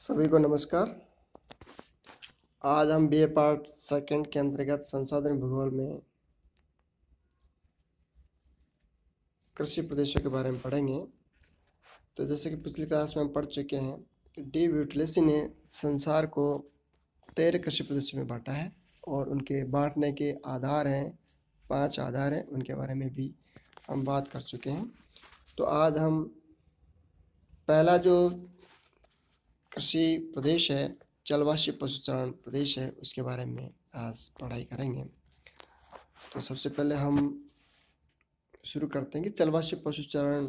सभी को नमस्कार। आज हम बीए पार्ट सेकंड के अंतर्गत संसाधन भूगोल में कृषि प्रदेशों के बारे में पढ़ेंगे। तो जैसे कि पिछली क्लास में हम पढ़ चुके हैं कि डी व्यूटलेसी ने संसार को 13 कृषि प्रदेशों में बांटा है और उनके बांटने के आधार हैं, 5 आधार हैं, उनके बारे में भी हम बात कर चुके हैं। तो आज हम पहला जो कृषि प्रदेश है, जलवाष्य पशुचारण प्रदेश है, उसके बारे में आज पढ़ाई करेंगे। तो सबसे पहले हम शुरू करते हैं कि जलवाष्य पशुचारण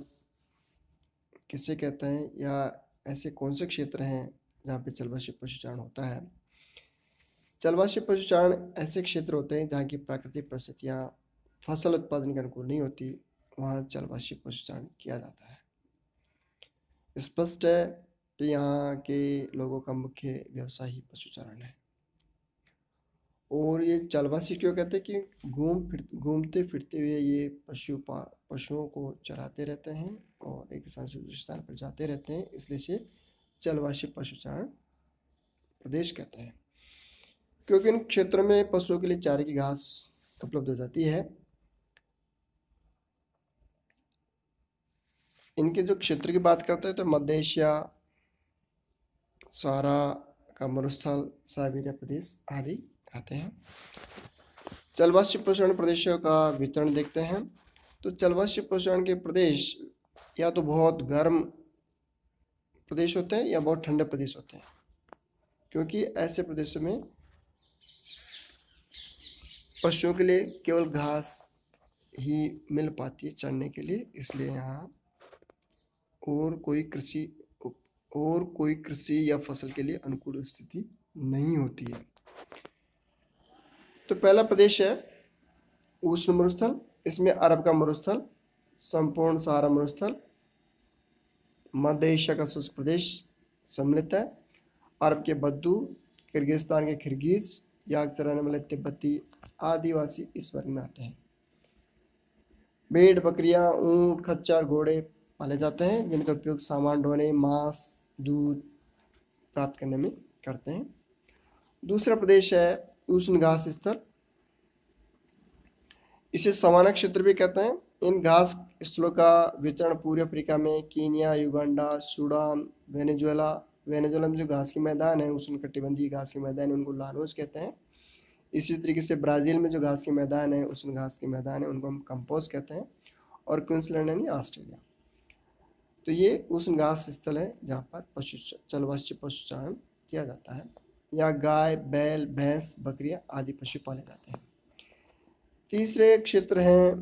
किसे कहते हैं या ऐसे कौन से क्षेत्र हैं जहाँ पे जलवाष्य पशुचारण होता है। जलवाष्य पशुचारण ऐसे क्षेत्र होते हैं जहाँ की प्राकृतिक परिस्थितियाँ फसल उत्पादन के अनुकूल नहीं होती, वहाँ जलवाष्य पशुचारण किया जाता है। स्पष्ट है कि यहाँ के लोगों का मुख्य व्यवसाय ही पशुचारण है। और ये जलवासी क्यों कहते हैं कि घूमते फिरते हुए ये पशुओं को चराते रहते हैं और एक स्थान से दूसरे स्थान पर जाते रहते हैं, इसलिए से जलवासी पशुचारण प्रदेश कहते हैं। क्योंकि इन क्षेत्रों में पशुओं के लिए चारे की घास उपलब्ध हो जाती है। इनके जो क्षेत्र की बात करते हैं तो मध्य एशिया, सहारा का मरुस्थल, साइबेरिया प्रदेश आदि आते हैं। जलवाष्य पशुचारण प्रदेशों का वितरण देखते हैं। तो जलवाष्य पशुचारण के प्रदेश या तो बहुत गर्म प्रदेश होते हैं या बहुत ठंडे प्रदेश होते हैं, क्योंकि ऐसे प्रदेशों में पशुओं के लिए केवल घास ही मिल पाती है चरने के लिए, इसलिए यहाँ और कोई कृषि या फसल के लिए अनुकूल स्थिति नहीं होती है। तो पहला प्रदेश है उष्ण मरुस्थल। इसमें अरब का मरुस्थल, संपूर्ण सहारा मरुस्थल, मध्य एशिया का शुष्क प्रदेश सम्मिलित है। अरब के बद्दू, किर्गिस्तान के किर्गिज, याक चराने वाले तिब्बती आदिवासी इस वर्ग में आते हैं। भेड़, बकरियां, ऊंट, खच्चर, घोड़े पाले जाते हैं, जिनका उपयोग सामान ढोने, मांस, दूध प्राप्त करने में करते हैं। दूसरा प्रदेश है उष्ण घास स्थल। इसे सवाना क्षेत्र भी कहते हैं। इन घास स्थलों का वितरण पूर्वी अफ्रीका में कीनिया, युगांडा, सूडान, वेनेजुएला में जो घास के मैदान है, उष्ण कटिबंधीय घास के मैदान है, उनको लानोज कहते हैं। इसी तरीके से ब्राजील में जो घास के मैदान है, उष्ण घास के मैदान है, उनको हम कंपोज कहते हैं। और क्वींसलैंड यानी ऑस्ट्रेलिया, तो ये उष्ण घास स्थल है जहाँ पर जलवाष्य पशुचारण किया जाता है। या गाय, बैल, भैंस, बकरियां आदि पशु पाले जाते हैं। तीसरे क्षेत्र हैं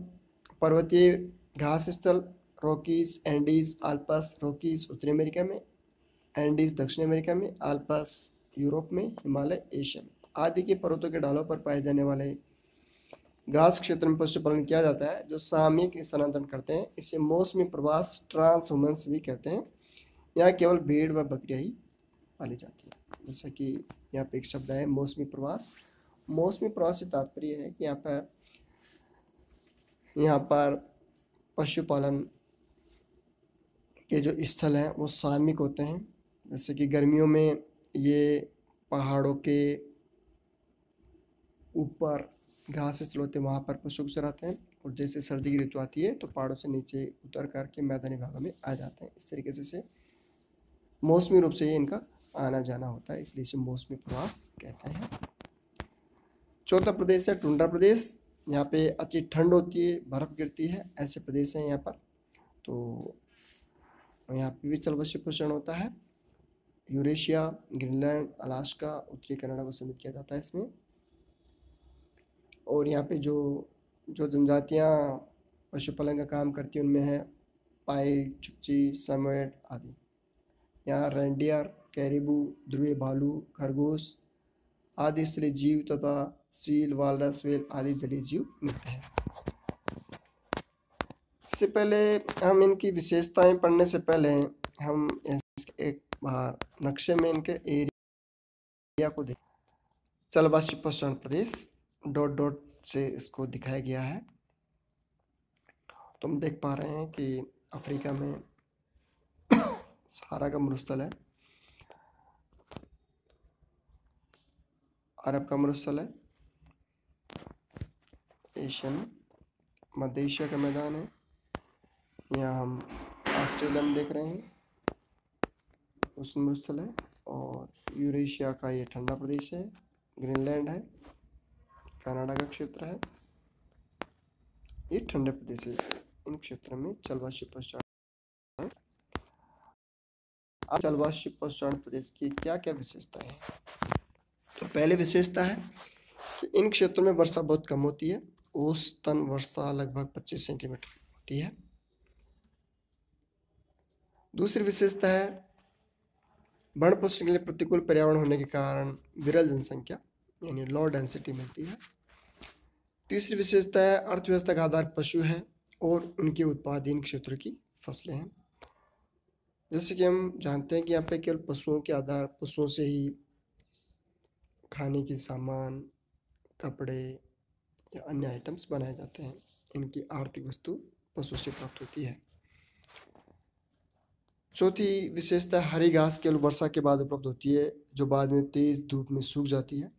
पर्वतीय घास स्थल, रॉकीज, एंडीज, आल्पस। रॉकीज उत्तरी अमेरिका में, एंडीज दक्षिण अमेरिका में, आल्पस यूरोप में, हिमालय एशिया में आदि के पर्वतों के ढालों पर पाए जाने वाले घास क्षेत्र में पशुपालन किया जाता है, जो सामयिक स्थानांतरण करते हैं। इसे मौसमी प्रवास, ट्रांसहुमेंस भी कहते हैं। यहाँ केवल भेड़ व बकरियां ही पाली जाती है। जैसा कि यहाँ पे एक शब्द है मौसमी प्रवास। मौसमी प्रवास से तात्पर्य है कि यहाँ पर पशुपालन के जो स्थल हैं वो सामयिक होते हैं। जैसे कि गर्मियों में ये पहाड़ों के ऊपर घास स्थल होते हैं, वहाँ पर पशु चराते हैं, और जैसे सर्दी की ऋतु आती है तो पहाड़ों से नीचे उतर करके मैदानी भागों में आ जाते हैं। इस तरीके से मौसमी रूप से ये इनका आना जाना होता है, इसलिए इसे मौसमी प्रवास कहते हैं। चौथा प्रदेश है टुंड्रा प्रदेश। यहाँ पे अति ठंड होती है, बर्फ गिरती है, ऐसे प्रदेश हैं यहाँ पर। तो यहाँ पे भी जलवाष्य पशुचारण होता है। यूरेशिया, ग्रीनलैंड, अलास्का, उत्तरी कनाडा को सम्मिलित किया जाता है इसमें। और यहाँ पे जो जनजातियाँ पशुपालन का काम करती हैं उनमें है पाई, चुपची, समवेट आदि। यहाँ रेंडियर, कैरिबू, ध्रुवीय भालू, खरगोश आदि स्थलीय जीव तथा सील, वालरस, व्हेल आदि जलीय जीव मिलते हैं। इससे पहले हम इनकी विशेषताएं पढ़ने से पहले हम एक बार नक्शे में इनके एरिया को देख। जलवाष्य पशुचारण प्रदेश डॉट डॉट से इसको दिखाया गया है। तो हम देख पा रहे हैं कि अफ्रीका में सहारा का मरुस्थल है, अरब का मरुस्थल है, एशिया में मध्य एशिया का मैदान है। यहाँ हम ऑस्ट्रेलिया में देख रहे हैं, उष्ण मरुस्थल है। और यूरेशिया का ये ठंडा प्रदेश है, ग्रीनलैंड है, कनाडा का क्षेत्र है, ये ठंडे प्रदेश है। इन क्षेत्रों में जलवायु पश्चिम पश्चिम प्रदेश की क्या क्या विशेषता है? तो पहले विशेषता है कि इन क्षेत्रों में वर्षा बहुत कम होती है, औसतन वर्षा लगभग 25 सेंटीमीटर होती है। दूसरी विशेषता है वर्ण पोषण के लिए प्रतिकूल पर्यावरण होने के कारण विरल जनसंख्या यानी लो डेंसिटी मिलती है। तीसरी विशेषता है अर्थव्यवस्था का आधार पशु है और उनके उत्पादन क्षेत्रों की फसलें हैं। जैसे कि हम जानते हैं कि यहाँ पे केवल पशुओं से ही खाने के सामान, कपड़े या अन्य आइटम्स बनाए जाते हैं। इनकी आर्थिक वस्तु पशु से प्राप्त होती है। चौथी विशेषता हरी घास केवल वर्षा के बाद उपलब्ध होती है, जो बाद में तेज धूप में सूख जाती है।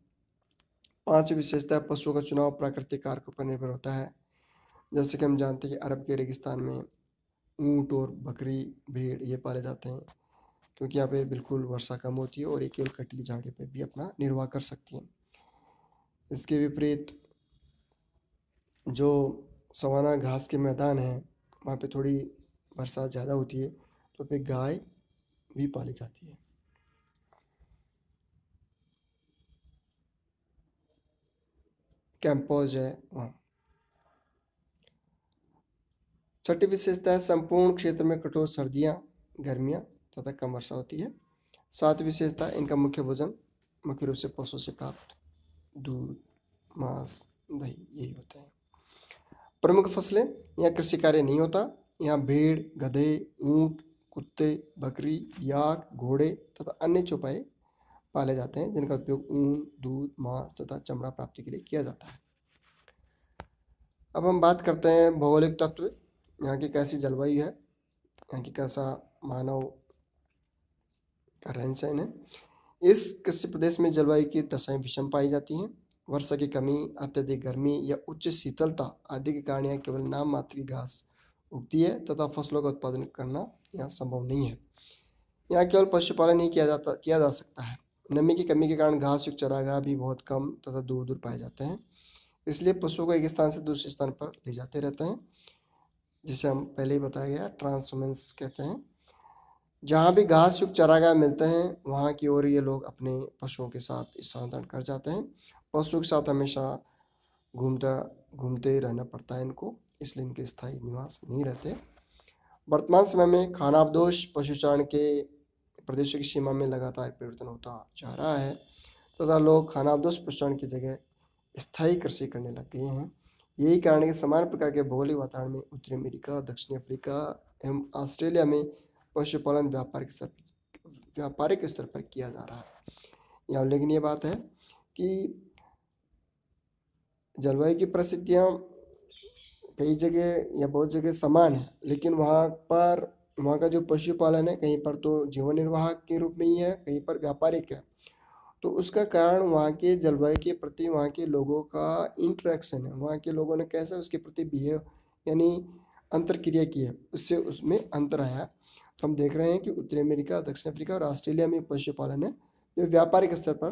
पांचवी विशेषता पशुओं का चुनाव प्राकृतिक कारकों पर निर्भर होता है। जैसे कि हम जानते हैं कि अरब के रेगिस्तान में ऊंट और बकरी, भेड़ ये पाले जाते हैं, क्योंकि यहाँ पे बिल्कुल वर्षा कम होती है और ये केवल कटीली झाड़ी पे भी अपना निर्वाह कर सकती हैं। इसके विपरीत जो सवाना घास के मैदान हैं वहाँ पे थोड़ी वर्षा ज़्यादा होती है, तो पे गाय भी पाली जाती है। कैंपोज है वहाँ। छठी विशेषता है संपूर्ण क्षेत्र में कठोर सर्दियाँ, गर्मियाँ तथा कम वर्षा होती है। सातवीं विशेषता इनका मुख्य भोजन मुख्य रूप से पशु से प्राप्त दूध, मांस, दही यही होता है। प्रमुख फसलें, यहाँ कृषि कार्य नहीं होता। यहाँ भेड़, गधे, ऊंट, कुत्ते, बकरी, याक, घोड़े तथा अन्य चौपाए पाले जाते हैं, जिनका उपयोग ऊन, दूध, मांस तथा चमड़ा प्राप्ति के लिए किया जाता है। अब हम बात करते हैं भौगोलिक तत्व। यहाँ की कैसी जलवायु है, यहाँ की कैसा मानव का रहन सहन है। इस कृषि प्रदेश में जलवायु की दशाएं विषम पाई जाती हैं। वर्षा की कमी, अत्यधिक गर्मी या उच्च शीतलता आदि के कारण यहाँ केवल नाम मात्र की घास उगती है तथा फसलों का उत्पादन करना यहाँ संभव नहीं है। यहाँ केवल पशुपालन ही किया जा सकता है। नमी की कमी के कारण घास युक्त चरागाह भी बहुत कम तथा दूर दूर पाए जाते हैं, इसलिए पशुओं को एक स्थान से दूसरे स्थान पर ले जाते रहते हैं, जिसे हम पहले ही बताया गया ट्रांसहुमेंस कहते हैं। जहाँ भी घास युक्त चरागाह मिलते हैं वहाँ की ओर ये लोग अपने पशुओं के साथ स्थानांतरण कर जाते हैं। पशुओं के साथ हमेशा घूमते रहना पड़ता है इनको, इसलिए इनके स्थायी निवास नहीं रहते। वर्तमान समय में खानाबदोश पशुचारण के प्रदेशों की सीमा में लगातार परिवर्तन होता जा रहा है तथा लोग खानाबदोश पशुचारण की जगह स्थायी कृषि करने लग गए हैं। यही कारण है कि समान प्रकार के भौगोलिक वातावरण में उत्तरी अमेरिका, दक्षिणी अफ्रीका एवं ऑस्ट्रेलिया में पशुपालन व्यापारिक स्तर पर किया जा रहा है। यहाँ उल्लेखनीय बात है कि जलवायु की परिस्थितियाँ कई जगह या बहुत जगह समान है, लेकिन वहाँ का जो पशुपालन है कहीं पर तो जीवन निर्वाह के रूप में ही है, कहीं पर व्यापारिक है। तो उसका कारण वहाँ के जलवायु के प्रति वहाँ के लोगों का इंटरेक्शन है, वहाँ के लोगों ने कैसे उसके प्रति बिहेव यानी अंतरक्रिया की है, उससे उसमें अंतर आया। तो हम देख रहे हैं कि उत्तरी अमेरिका, दक्षिण अफ्रीका और ऑस्ट्रेलिया में पशुपालन है जो व्यापारिक स्तर पर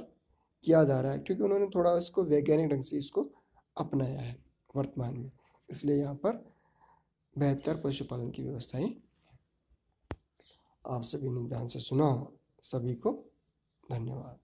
किया जा रहा है, क्योंकि उन्होंने थोड़ा इसको वैज्ञानिक ढंग से इसको अपनाया है वर्तमान में, इसलिए यहाँ पर बेहतर पशुपालन की व्यवस्थाएं। आप सभी ने ध्यान से सुना, सभी को धन्यवाद।